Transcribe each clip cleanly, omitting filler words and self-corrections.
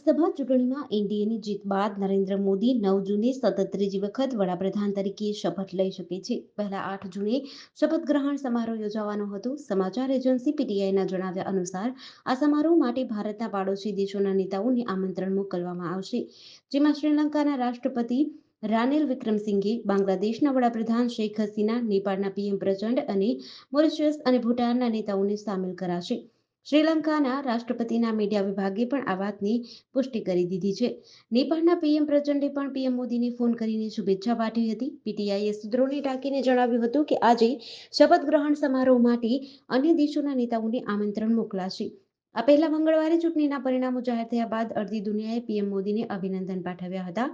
લોકસભા ચૂંટણીમાં એનડીએની જીત બાદ નરેન્દ્ર મોદી 9 જૂને સતત ત્રીજી વખત વડાપ્રધાન તરીકે શપથ લઈ શકે છે. પહેલા 8 જૂને શપથ ગ્રહણ સમારોહ યોજાવાનો હતો. સમાચાર એજન્સી પીટીઆઈના જણાવ્યા અનુસાર આ સમારોહ માટે ભારતના પાડોશી દેશોના નેતાઓને આમંત્રણ મોકલવામાં આવશે, જેમાં શ્રીલંકાના રાષ્ટ્રપતિ રાનિલ વિક્રમસિંઘે, બાંગ્લાદેશના વડાપ્રધાન શેખ હસીના, નેપાળના પીએમ પ્રચંડ અને મોરિશિયસ અને ભૂટાનના નેતાઓને સામેલ કરાશે. શ્રીલંકાના રાષ્ટ્રપતિના મીડિયા વિભાગે પણ આ વાતની પુષ્ટિ કરી દીધી છે. નેપાળના પીએમ પ્રચંડે પણ પીએમ મોદીને ફોન કરીને શુભેચ્છા પાઠવી હતી. પીટીઆઈએ સૂત્રોને ટાંકીને જણાવ્યું હતું કે આજે શપથ ગ્રહણ સમારોહ માટે અન્ય દેશોના નેતાઓને આમંત્રણ મોકલાશે. આ પહેલા મંગળવારે ચૂંટણીના પરિણામો જાહેર થયા બાદ અડધી દુનિયાએ પીએમ મોદીને અભિનંદન પાઠવ્યા હતા.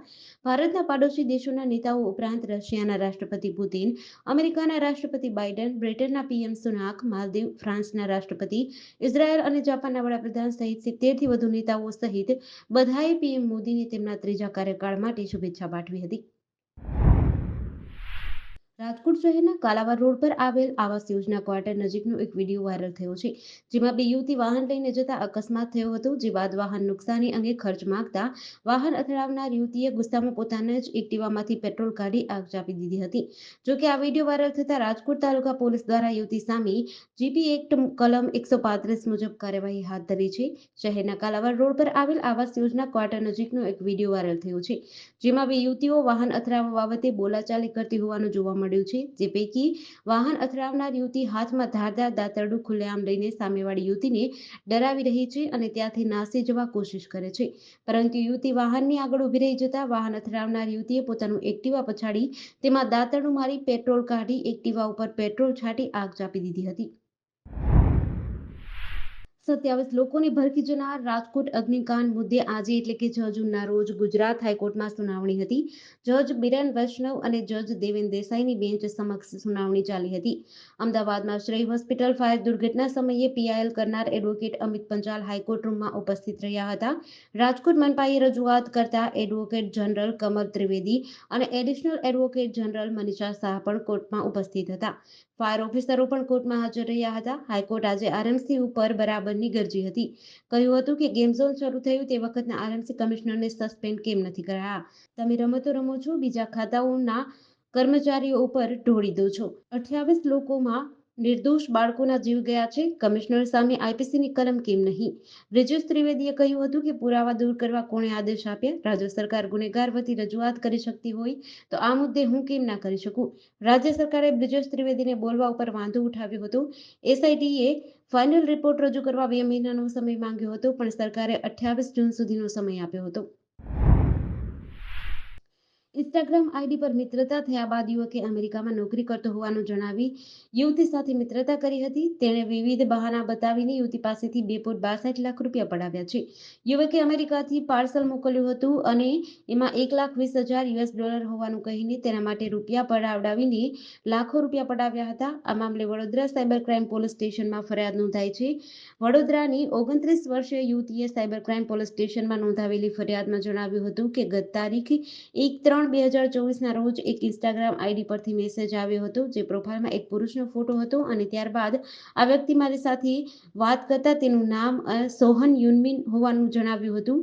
ભારતના પાડોશી દેશોના નેતાઓ ઉપરાંત રશિયાના રાષ્ટ્રપતિ પુતિન, અમેરિકાના રાષ્ટ્રપતિ બાઇડન, બ્રિટનના પીએમ સુનાક, માલદીવ, ફ્રાન્સના રાષ્ટ્રપતિ, ઇઝરાયલ અને જાપાનના વડાપ્રધાન સહિત 70થી વધુ નેતાઓ સહિત બધાએ પીએમ મોદીને તેમના ત્રીજા કાર્યકાળ માટે શુભેચ્છા પાઠવી હતી. રાજકોટ શહેરના કાલાવાડ રોડ પર આવેલ આવાસ યોજના ક્વાર્ટર નજીકનો એક વિડીયો વાયરલ થયો છે, જેમાં બે યુવતી વાહન લઈને જતા અકસ્માત થયો હતો. જે બાદ વાહન નુકસાની અંગે ખર્ચ માંગતા વાહન અથડાવનાર યુવતીએ ગુસ્સામાં પોતાના જ એક્ટિવામાંથી પેટ્રોલ કાઢી આગ ચાપી દીધી હતી. જોકે આ વિડીયો વાયરલ થતા રાજકોટ તાલુકા પોલીસ દ્વારા યુવતી સામે જીપી એક્ટ કલમ 135 મુજબ કાર્યવાહી હાથ ધરી છે. શહેરના કાલાવાડ રોડ પર આવેલ આવાસ યોજના ક્વાર્ટર નજીકનો એક વિડીયો વાયરલ થયો છે, જેમાં બે યુવતીઓ વાહન અથડાવવા બાબતે બોલાચાલી કરતી હોવાનું જોવા મળ્યું છે. જે પૈકી વાહન અથડાવનાર યુવતી હાથમાં ધારદાર દાતરડું ખુલ્લેઆમ લઈને સામેવાળી યુવતીને ડરાવી રહી છે અને ત્યાંથી નાસી જવા કોશિશ કરે છે, પરંતુ યુવતી વાહનની આગળ ઊભી રહી જતા વાહન અથડાવનાર યુવતીએ પોતાનું એક્ટિવા પછાડી તેમાં દાતરડું મારી પેટ્રોલ કાઢી એક્ટિવા ઉપર પેટ્રોલ છાંટી આગ ચાપી દીધી હતી. 27 લોકોને ભરખી જનાર રાજકોટ અગ્નિકાંડ મુદ્દે આજે એટલે કે 6 જૂનના રોજ ગુજરાત હાઈકોર્ટમાં સુનાવણી હતી. જજ બિરેન વૈષ્ણવ અને જજ દેવેન દેસાઈની બેન્ચ સમક્ષ સુનાવણી ચાલી હતી. અમદાવાદમાં શ્રેય હોસ્પિટલ ફાયર દુર્ઘટના સમયે પીઆઈએલ કરનાર એડવોકેટ અમિત પંચાલ હાઈકોર્ટ રૂમમાં ઉપસ્થિત રહ્યા હતા. રાજકોટ મનપાએ રજૂઆત કરતા એડવોકેટ જનરલ કમર ત્રિવેદી અને additional advocate general Manisha Shah પણ કોર્ટમાં ઉપસ્થિત હતા. ફાયર ઓફિસરો પણ કોર્ટમાં હાજર રહ્યા હતા. હાઈકોર્ટ આજે આરએમસી ઉપર બરાબરની ગરજી હતી. કહ્યું હતું કે ગેમ ઝોન શરૂ થયું તે વખતના આરએમસી કમિશનરને સસ્પેન્ડ કેમ નથી કરાયા? તમે રમતો રમો છો, બીજા ખાતાઓના કર્મચારીઓ ઉપર ઢોળી દો છો. 28 લોકોમાં નિર્દોષ બાળકોના જીવ ગયા છે. કમિશનર સામે આઈપીસીની કલમ કેમ નહીં? બ્રિજેશ ત્રિવેદીએ કહ્યું હતું કે પુરાવા દૂર કરવા કોણે આદેશ આપ્યા? રાજ્ય સરકાર ગુનેગાર વતી રજૂઆત કરી શકતી હોય તો આ મુદ્દે હું કેમ ના કરી શકું? રાજ્ય સરકારે બ્રિજેશ ત્રિવેદીને બોલવા ઉપર વાંધો ઉઠાવ્યો હતો. એસઆઈટીએ ફાઇનલ રિપોર્ટ રજૂ કરવા 2 મહિનાનો સમય માંગ્યો હતો, પણ સરકારે 28 જૂન સુધીનો સમય આપ્યો હતો. ઇન્સ્ટાગ્રામ આઈડી પર મિત્રતા થયા બાદ યુવકે અમેરિકામાં નોકરી કરતો હોવાનું જણાવી યુવતી સાથે મિત્રતા કરી હતી. તેણે વિવિધ બહાના બતાવીને યુવતી પાસેથી 2.62 લાખ રૂપિયા પડાવ્યા છે. યુવકે અમેરિકાથી પાર્સલ મોકલ્યું હતું અને એમાં $1,20,000 હોવાનું કહીને તેના માટે રૂપિયા પડાવડાવીને લાખો રૂપિયા પડાવ્યા હતા. આ મામલે વડોદરા સાયબર ક્રાઇમ પોલીસ સ્ટેશનમાં ફરિયાદ નોંધાઈ છે. વડોદરાની 29 વર્ષીય યુવતીએ સાયબર ક્રાઇમ પોલીસ સ્ટેશનમાં નોંધાવેલી ફરિયાદમાં જણાવ્યું હતું કે ગત તારીખ 1/3/2024ના રોજ એક ઇન્સ્ટાગ્રામ આઈડી પરથી મેસેજ આવ્યો હતો, જે પ્રોફાઇલમાં એક પુરુષનો ફોટો હતો અને ત્યારબાદ આ વ્યક્તિ મારી સાથે વાત કરતા તેનું નામ સોહન યુનમિન હોવાનું જણાવ્યું હતું.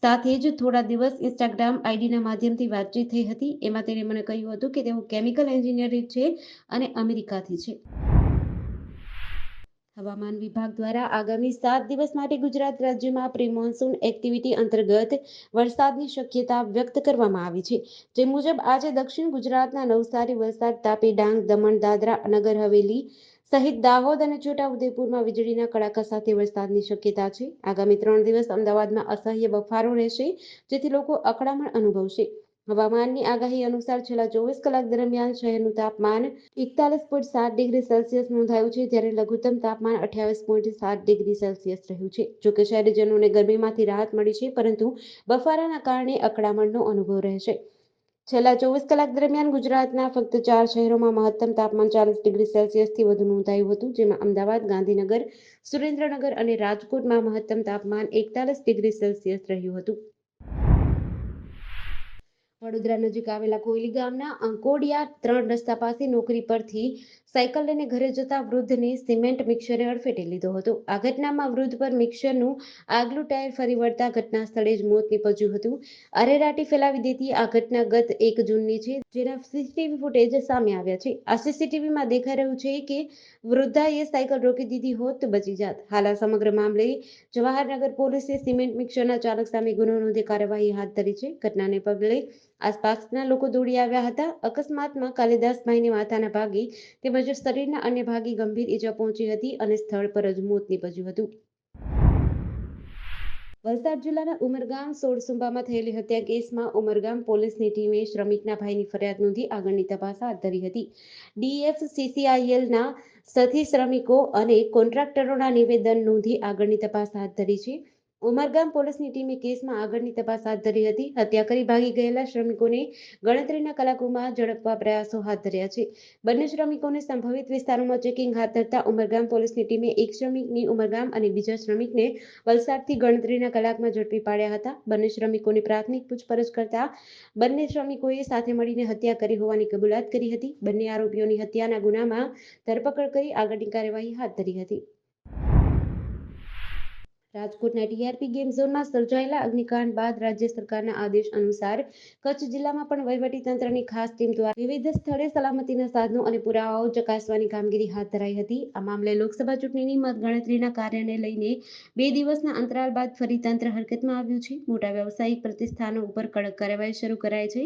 સાથે જ થોડા દિવસ ઇન્સ્ટાગ્રામ આઈડીના માધ્યમથી વાતચીત થઈ હતી. એમાં તેણે મને કહ્યું હતું કે તેઓ કેમિકલ એન્જિનિયર છે અને અમેરિકાથી છે. હવામાન વિભાગ દ્વારા આગામી 7 દિવસ માટે ગુજરાત રાજ્યમાં પ્રી મોન્સૂન એક્ટિવિટી અંતર્ગત વરસાદની શક્યતા વ્યક્ત કરવામાં આવી છે. જે મુજબ આજે દક્ષિણ ગુજરાતના નવસારી, વલસાડ, તાપી, ડાંગ, દમણ, દાદરા, નગર હવેલી સહિત દાહોદ અને છોટાઉદેપુરમાં વીજળીના કડાકા સાથે વરસાદની શક્યતા છે. આગામી 3 દિવસ અમદાવાદમાં અસહ્ય બફારો રહેશે, જેથી લોકો અકળામણ અનુભવશે. હવામાનની આગાહી અનુસાર છેલ્લા 24 કલાક દરમિયાન શહેરનું તાપમાન 41.7 ડિગ્રી સેલ્સિયસ નોંધાયું છે, જ્યારે લઘુત્તમ તાપમાન 28.7 ડિગ્રી સેલ્સિયસ રહ્યું છે. જોકે શહેરીજનોને ગરમીમાંથી રાહત મળી છે, પરંતુ બફારાના કારણે અકળામણનો અનુભવ રહેશે. છેલ્લા 24 કલાક દરમિયાન ગુજરાતના ફક્ત 4 શહેરોમાં મહત્તમ તાપમાન 40 ડિગ્રી સેલ્સિયસથી વધુ નોંધાયું હતું, જેમાં અમદાવાદ, ગાંધીનગર, સુરેન્દ્રનગર અને રાજકોટમાં મહત્તમ તાપમાન 41 ડિગ્રી સેલ્સિયસ રહ્યું હતું. વડોદરા નજીક આવેલા કોયલી ગામના અંકોડિયા 3 રસ્તા પાસે નોકરી પરથી સાયકલ લઈને ઘરે જતા વૃદ્ધને સિમેન્ટ મિક્સરે અડફેટે લીધો હતો. આ ઘટનામાં વૃદ્ધ પર મિક્સરનું આગલું ટાયર ફરી વળતા ઘટના સ્થળે જ મોત નીપજ્યું હતું. અરેરાટી ફેલાવી દેતી આ ઘટના ગત 1 જૂનની છે, જેના સીસીટીવી ફૂટેજ સામે આવ્યા છે. આ સીસીટીવીમાં દેખાઈ રહ્યું છે કે વૃદ્ધાએ સાયકલ રોકી દીધી હોત તો બચી જાત. હાલ આ સમગ્ર મામલે જવાહરનગર પોલીસે સિમેન્ટ મિક્સરના ચાલક સામે ગુનો નોંધી કાર્યવાહી હાથ ધરી છે. ઘટનાને પગલે આસપાસના લોકો દોડી આવ્યા હતા. અકસ્માતમાં કાલિદાસભાઈને માથાના ભાગે તેમજ શરીરના અન્ય ભાગે ગંભીર ઈજા પહોંચી હતી અને સ્થળ પર જ મોત નીપજ્યું હતું. વલસાડ જિલ્લાના ઉમરગામ સોળસુંબામાં થયેલી હત્યા કેસમાં ઉમરગામ પોલીસની ટીમે શ્રમિકના ભાઈની ફરિયાદ નોંધી આગળની તપાસ હાથ ધરી હતી. DFCCILના સથી શ્રમિકો અને કોન્ટ્રાક્ટરોના નિવેદન નોંધી આગળની તપાસ હાથ ધરી છે. ઉમરગામ પોલીસની ટીમે કેસમાં આગળની તપાસ હાથ ધરી હતી. હત્યા કરી ભાગી ગયેલા શ્રમિકોને ગણતરીના કલાકોમાં ઝડપવા પ્રયાસો હાથ ધર્યા છે. બંને શ્રમિકોને સંભવિત વિસ્તારોમાં ચેકિંગ હાથ ધરતા ઉમરગામ પોલીસની ટીમે એક શ્રમિકની ઉમરગામ અને બીજા શ્રમિકને વલસાડથી ગણતરીના કલાકમાં ઝડપી પાડ્યા હતા. બંને શ્રમિકોની પ્રાથમિક પૂછપરછ કરતા બંને શ્રમિકોએ સાથે મળીને હત્યા કરી હોવાની કબૂલાત કરી હતી. બંને આરોપીઓની હત્યાના ગુનામાં ધરપકડ કરી આગળની કાર્યવાહી હાથ ધરી હતી. રાજકોટના TRP ગેમ ઝોનમાં સર્જાયેલા અગ્નિકાંડ બાદ રાજ્ય સરકારના આદેશ અનુસાર કચ્છ જિલ્લામાં પણ વહીવટીતંત્રની ખાસ ટીમ દ્વારા વિવિધ સ્થળે સલામતીના સાધનો અને પુરાવાઓ ચકાસવાની કામગીરી હાથ ધરાઈ હતી. આ મામલે લોકસભા ચૂંટણીની મતગણતરીના કાર્યને લઈને 2 દિવસના અંતરાલ બાદ ફરી તંત્ર હરકતમાં આવ્યું છે. મોટા વ્યવસાયિક પ્રતિષ્ઠાનો ઉપર કડક કાર્યવાહી શરૂ કરાઈ છે.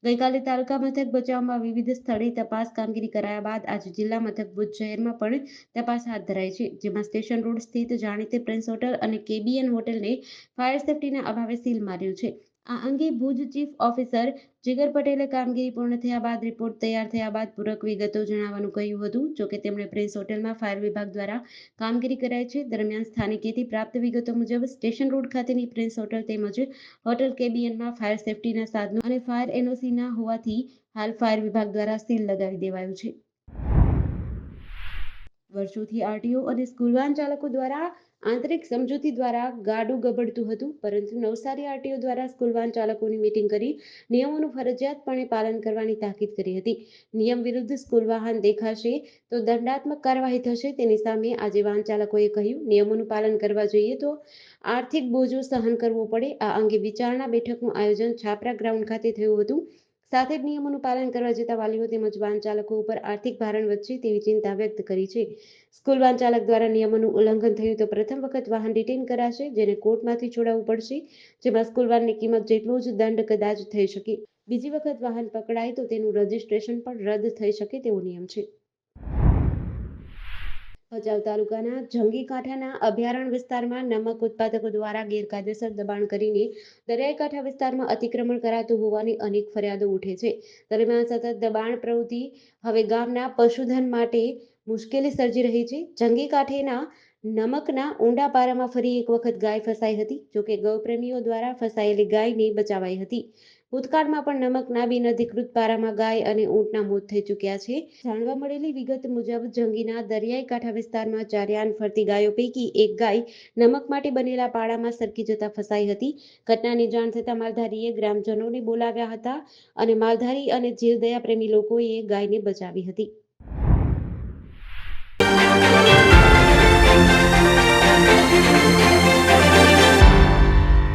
ગઈકાલે તાલુકા મથક ભચાઉમાં વિવિધ સ્થળે તપાસ કામગીરી કરાયા બાદ આજે જિલ્લા મથક ભુજ શહેરમાં પણ તપાસ હાથ ધરાઈ છે, જેમાં સ્ટેશન રોડ સ્થિત જાણીતી પ્રિન્સ હોટલ અને KBN હોટલને ફાયર સેફટીના અભાવે સીલ માર્યું છે. આ અંગે ભુજ ચીફ ઓફિસર જીગર પટેલે કામગીરી પૂર્ણ થયા બાદ રિપોર્ટ તૈયાર થયા બાદ પૂરક વિગતો જણાવવાનું કહ્યું હતું. જોકે તેમણે પ્રિન્સ હોટલમાં ફાયર વિભાગ દ્વારા કામગીરી કરાઈ છે. દરમિયાન સ્થાનિકેથી પ્રાપ્ત વિગતો મુજબ સ્ટેશન રોડ ખાતેની પ્રિન્સ હોટલ તેમજ હોટલ KBNમાં ફાયર સેફટીના સાધનો અને ફાયર NOC ના હોવાથી હાલ ફાયર વિભાગ દ્વારા સીલ લગાવી દેવાયું છે. વર્ષોથી RTO અને સ્કૂલ વાન ચાલકો દ્વારા આંતરિક સમજૂતી દ્વારા ગાડું ગબડતું હતું, પરંતુ નવસારી RTO દ્વારા સ્કૂલ વાન ચાલકોની મીટિંગ કરી નિયમોનું ફરજિયાતપણે પાલન કરવાની તાકીદ કરી હતી. નિયમ વિરુદ્ધ સ્કૂલ વાહન દેખાશે તો દંડાત્મક કાર્યવાહી થશે. તેની સામે આજે વાન ચાલકોએ કહ્યું, નિયમોનું પાલન કરવા જોઈએ તો આર્થિક બોજો સહન કરવો પડે. આ અંગે વિચારણા બેઠકનું આયોજન છાપરા ગ્રાઉન્ડ ખાતે થયું હતું. સાથે જ નિયમોનું પાલન કરવા જતા વાલીઓ તેમજ વાન ચાલકો ઉપર આર્થિક ભારણ વધશે તેવી ચિંતા વ્યક્ત કરી છે. સ્કૂલ વાન ચાલક દ્વારા નિયમોનું ઉલ્લંઘન થયું તો પ્રથમ વખત વાહન ડિટેઇન કરાશે, જેને કોર્ટમાંથી છોડાવવું પડશે, જેમાં સ્કૂલ વાનની કિંમત જેટલો જ દંડ કદાચ થઈ શકે. બીજી વખત વાહન પકડાય તો તેનું રજીસ્ટ્રેશન પણ રદ થઈ શકે તેવો નિયમ છે. ભચાઉ તાલુકાના જંગીકાંઠાના અભયારણ્ય વિસ્તારમાં નમક ઉત્પાદકો દ્વારા ગેરકાયદેસર દબાણ કરીને દરિયાઈ કાંઠા વિસ્તારમાં અતિક્રમણ કરાતું હોવાની અનેક ફરિયાદો ઉઠે છે. દરમિયાન સતત દબાણ પ્રવૃત્તિ હવે ગામના પશુધન માટે મુશ્કેલી સર્જી રહી છે. જંગીકાંઠેના નમકના ઊંડા પારામાં ફરી એક વખત ગાય ફસાઈ હતી. જોકે ગૌપ્રેમીઓ દ્વારા ફસાયેલી ગાયને બચાવાઈ હતી. ભૂતકાળમાં પણ નમકના બિનઅધિકૃત પારામાં ગાય અને ઊંટના મોત થઈ ચૂક્યા છે. જાણવા મળેલી વિગત મુજબ જંગીના દરિયાઈ કાંઠા વિસ્તારમાં ચાર્યાન ફરતી ગાયો પૈકી એક ગાય નમક માટે બનેલા પાડામાં સરકી જતા ફસાઈ હતી. ઘટનાની જાણ થતાં માલધારીએ ગ્રામજનોને બોલાવ્યા હતા અને માલધારી અને જીવદયા પ્રેમી લોકોએ ગાયને બચાવી હતી.